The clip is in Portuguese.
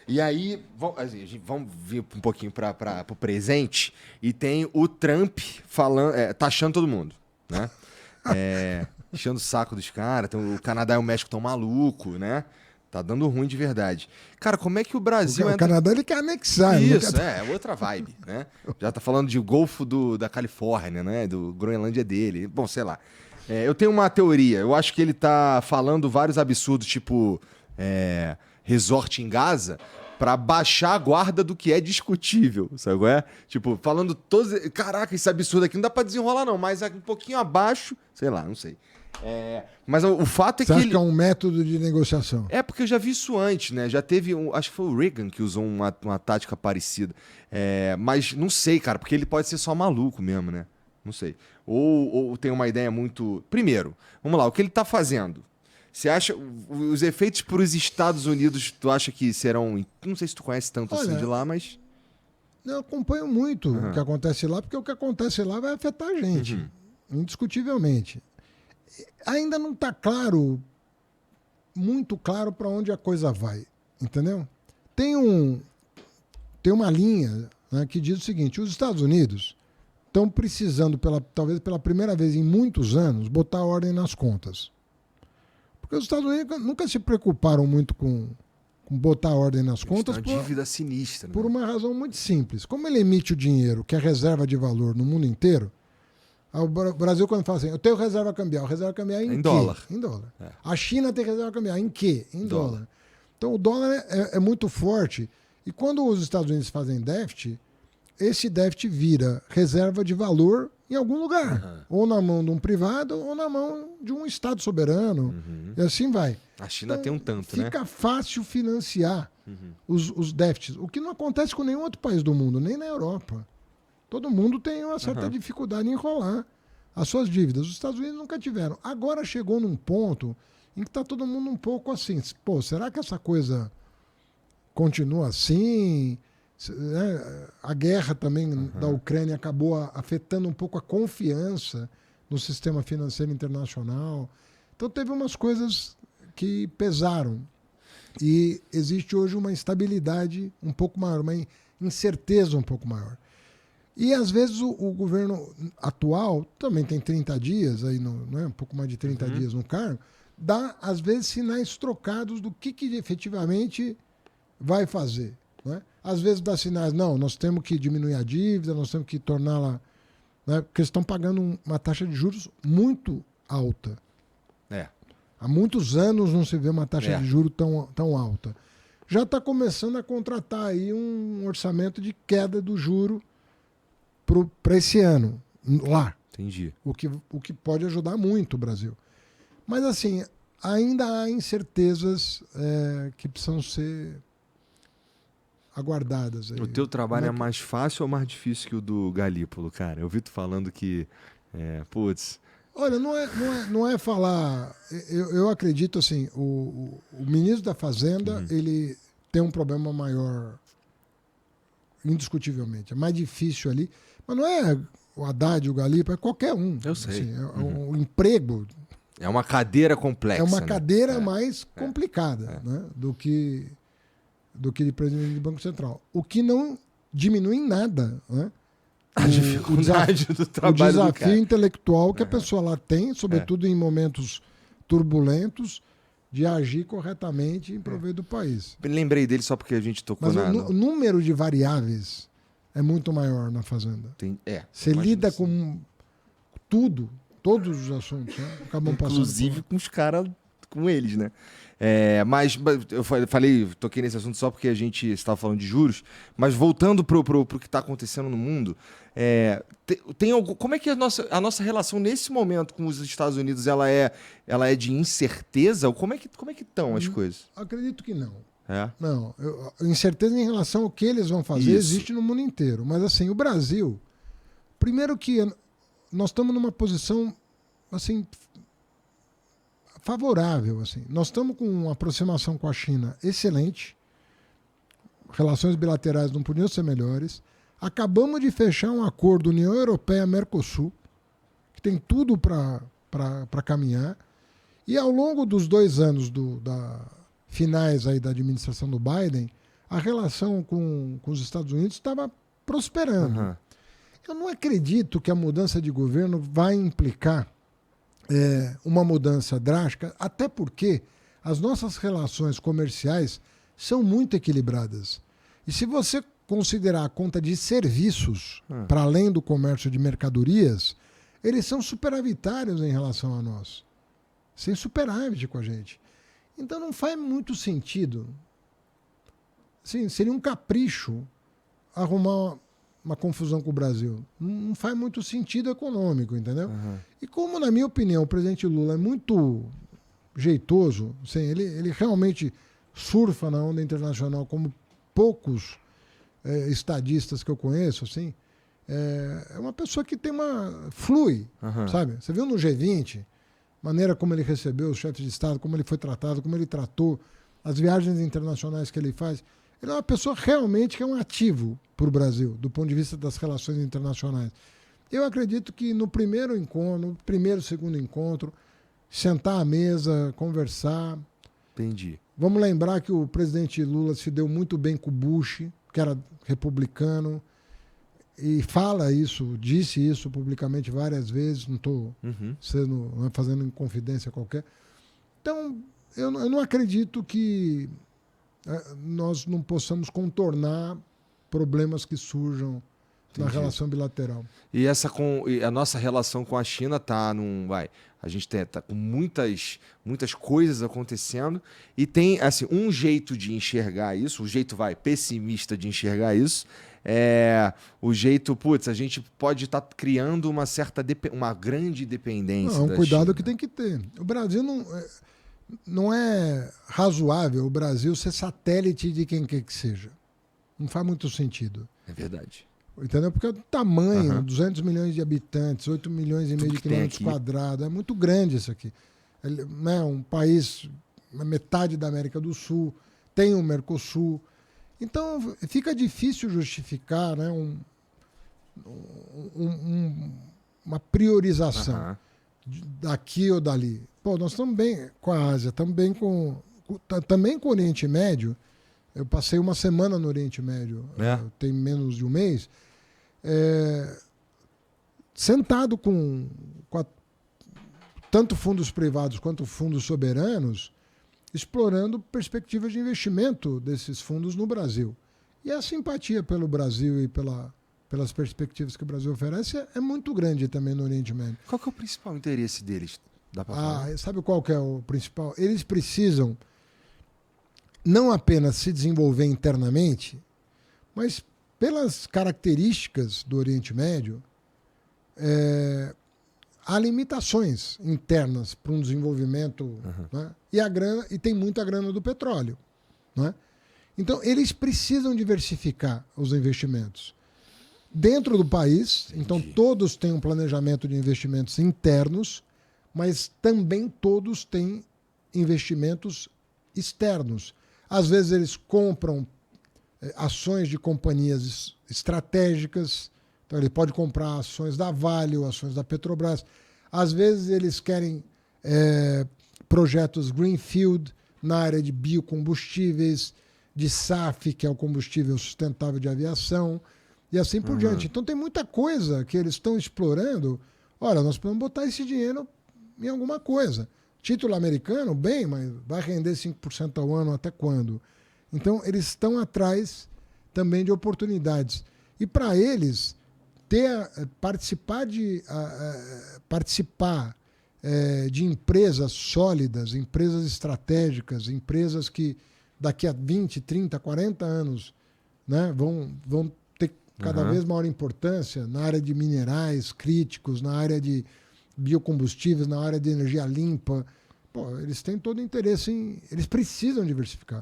E aí, vamos vir um pouquinho para o presente. E tem o Trump falando, taxando todo mundo, né? Enchendo o saco dos caras. O Canadá e o México estão malucos, né? Tá dando ruim de verdade. Cara, como é que o Brasil O entra... Canadá ele quer anexar. Isso, outra vibe, né? Já tá falando de Golfo da Califórnia, né? Do Groenlândia dele. Bom, sei lá. Eu tenho uma teoria. Eu acho que ele tá falando vários absurdos, tipo resort em Gaza, pra baixar a guarda do que é discutível, sabe qual é? Tipo, falando todos... Caraca, esse absurdo aqui não dá pra desenrolar não, mas um pouquinho abaixo, sei lá, não sei. Mas o fato é Você que acha que é um método de negociação? porque eu já vi isso antes, né? Já teve acho que foi o Reagan que usou uma tática parecida. Mas não sei, cara, porque ele pode ser só maluco mesmo, né? Não sei. Ou tem uma ideia muito... Primeiro, vamos lá, o que ele tá fazendo? Você acha... Os efeitos para os Estados Unidos, tu acha que serão... Não sei se tu conhece tanto assim de lá, mas... Eu acompanho muito o que acontece lá, porque o que acontece lá vai afetar a gente, indiscutivelmente. Ainda não está claro, muito claro para onde a coisa vai, entendeu? Tem uma linha, né, que diz o seguinte: os Estados Unidos estão precisando, talvez pela primeira vez em muitos anos, botar ordem nas contas. Porque os Estados Unidos nunca se preocuparam muito com botar ordem nas contas. Tem uma dívida sinistra. Por uma razão muito simples. Como ele emite o dinheiro, que é reserva de valor no mundo inteiro, o Brasil, quando fala assim, eu tenho reserva cambial em quê? Dólar. Em dólar. A China tem reserva cambial em quê? Em dólar. Então o dólar é muito forte. E quando os Estados Unidos fazem déficit, esse déficit vira reserva de valor em algum lugar. Ou na mão de um privado, ou na mão de um Estado soberano. E assim vai. A China então, tem um tanto, né? Fica fácil financiar os déficits. O que não acontece com nenhum outro país do mundo, nem na Europa. Todo mundo tem uma certa dificuldade em enrolar as suas dívidas. Os Estados Unidos nunca tiveram. Agora chegou num ponto em que está todo mundo um pouco assim. Pô, será que essa coisa continua assim? A guerra também da Ucrânia acabou afetando um pouco a confiança no sistema financeiro internacional. Então teve umas coisas que pesaram. E existe hoje uma instabilidade um pouco maior, uma incerteza um pouco maior. E, às vezes, o governo atual, também tem 30 dias, aí não é? Um pouco mais de 30 dias no cargo, dá, às vezes, sinais trocados do que efetivamente vai fazer. Né? Às vezes dá sinais, não, nós temos que diminuir a dívida, nós temos que torná-la... Né? Porque eles estão pagando uma taxa de juros muito alta. Há muitos anos não se vê uma taxa de juros tão alta. Já está começando a contratar aí um orçamento de queda do juro para esse ano, lá. Entendi. O que pode ajudar muito o Brasil. Mas, assim, ainda há incertezas que precisam ser aguardadas. Aí. O teu trabalho é mais fácil ou mais difícil que o do Galípolo, cara? Eu vi tu falando que, putz... Olha, não é falar... Eu acredito, assim, o ministro da Fazenda, ele tem um problema maior, indiscutivelmente. É mais difícil ali. Mas não é o Haddad, o Galípolo, é qualquer um. Eu sei. Assim, o emprego... É uma cadeira complexa. É uma cadeira mais complicada, né, do que de presidente do Banco Central. O que não diminui em nada, né? A dificuldade do trabalho o do cara. desafio intelectual que a pessoa lá tem, sobretudo em momentos turbulentos, de agir corretamente em proveito do país. Lembrei dele só porque a gente tocou o número de variáveis é muito maior na Fazenda. Você lida com tudo, todos os assuntos, né? Acabam passando. Inclusive com os caras, com eles, né? Mas eu toquei nesse assunto só porque a gente estava falando de juros, mas voltando pro que está acontecendo no mundo, como é que a nossa relação nesse momento com os Estados Unidos ela é de incerteza? Ou como é que estão as coisas? Acredito que não. Não, incerteza em relação ao que eles vão fazer existe no mundo inteiro. Mas assim, o Brasil, primeiro que nós estamos numa posição assim favorável, assim. Nós estamos com uma aproximação com a China excelente, relações bilaterais não podiam ser melhores. Acabamos de fechar um acordo União Europeia-Mercosul, que tem tudo para caminhar. E ao longo dos 2 anos finais aí da administração do Biden, a relação com os Estados Unidos estava prosperando. Aham. Eu não acredito que a mudança de governo vai implicar uma mudança drástica, até porque as nossas relações comerciais são muito equilibradas. E se você considerar a conta de serviços, para além do comércio de mercadorias, eles são superavitários em relação a nós. Sem superávit com a gente. Então não faz muito sentido. Assim, seria um capricho arrumar uma confusão com o Brasil. Não faz muito sentido econômico, entendeu? E como, na minha opinião, o presidente Lula é muito jeitoso, assim, ele realmente surfa na onda internacional como poucos estadistas que eu conheço, assim, é uma pessoa que tem flui, sabe? Você viu no G20, maneira como ele recebeu os chefes de Estado, como ele foi tratado, como ele tratou as viagens internacionais que ele faz. Ele é uma pessoa realmente que é um ativo para o Brasil, do ponto de vista das relações internacionais. Eu acredito que no primeiro encontro, no primeiro, segundo encontro, sentar à mesa, conversar. Entendi. Vamos lembrar que o presidente Lula se deu muito bem com o Bush, que era republicano, e fala isso, disse isso publicamente várias vezes, não estou fazendo confidência qualquer. Então, eu não acredito que nós não possamos contornar problemas que surjam na relação bilateral. E a nossa relação com a China tá a gente tá com muitas coisas acontecendo e tem assim um jeito de enxergar isso, o jeito pessimista de enxergar isso o jeito, a gente pode estar criando uma grande dependência. Não, é um cuidado China. Que tem que ter. O Brasil não é razoável o Brasil ser satélite de quem quer que seja. Não faz muito sentido. É verdade. Entendeu? Porque o tamanho, 200 milhões de habitantes, 8 milhões e meio de quilômetros quadrados, é muito grande isso aqui. Um país, metade da América do Sul, tem o Mercosul. Então, fica difícil justificar, né, uma priorização daqui ou dali. Pô, nós estamos bem com a Ásia, estamos bem também com o Oriente Médio. Eu passei uma semana no Oriente Médio, tem menos de um mês, sentado com tanto fundos privados quanto fundos soberanos, explorando perspectivas de investimento desses fundos no Brasil. E a simpatia pelo Brasil e pelas perspectivas que o Brasil oferece é muito grande também no Oriente Médio. Qual que é o principal interesse deles? Dá pra falar? Sabe qual que é o principal? Eles precisam não apenas se desenvolver internamente, mas pelas características do Oriente Médio, há limitações internas para um desenvolvimento, né? E tem muita grana do petróleo, né? Então, eles precisam diversificar os investimentos dentro do país. Entendi. Então, todos têm um planejamento de investimentos internos, mas também todos têm investimentos externos. Às vezes, eles compram ações de companhias estratégicas. Então, ele pode comprar ações da Vale ou ações da Petrobras. Às vezes, eles querem projetos greenfield na área de biocombustíveis, de SAF, que é o combustível sustentável de aviação, e assim por diante. Então, tem muita coisa que eles estão explorando. Olha, nós podemos botar esse dinheiro em alguma coisa. Título americano, bem, mas vai render 5% ao ano até quando? Então, eles estão atrás também de oportunidades. E para eles, participar de empresas sólidas, empresas estratégicas, empresas que daqui a 20, 30, 40 anos, né, vão ter cada vez maior importância na área de minerais críticos, na área de biocombustíveis, na área de energia limpa. Pô, eles têm todo o interesse eles precisam diversificar.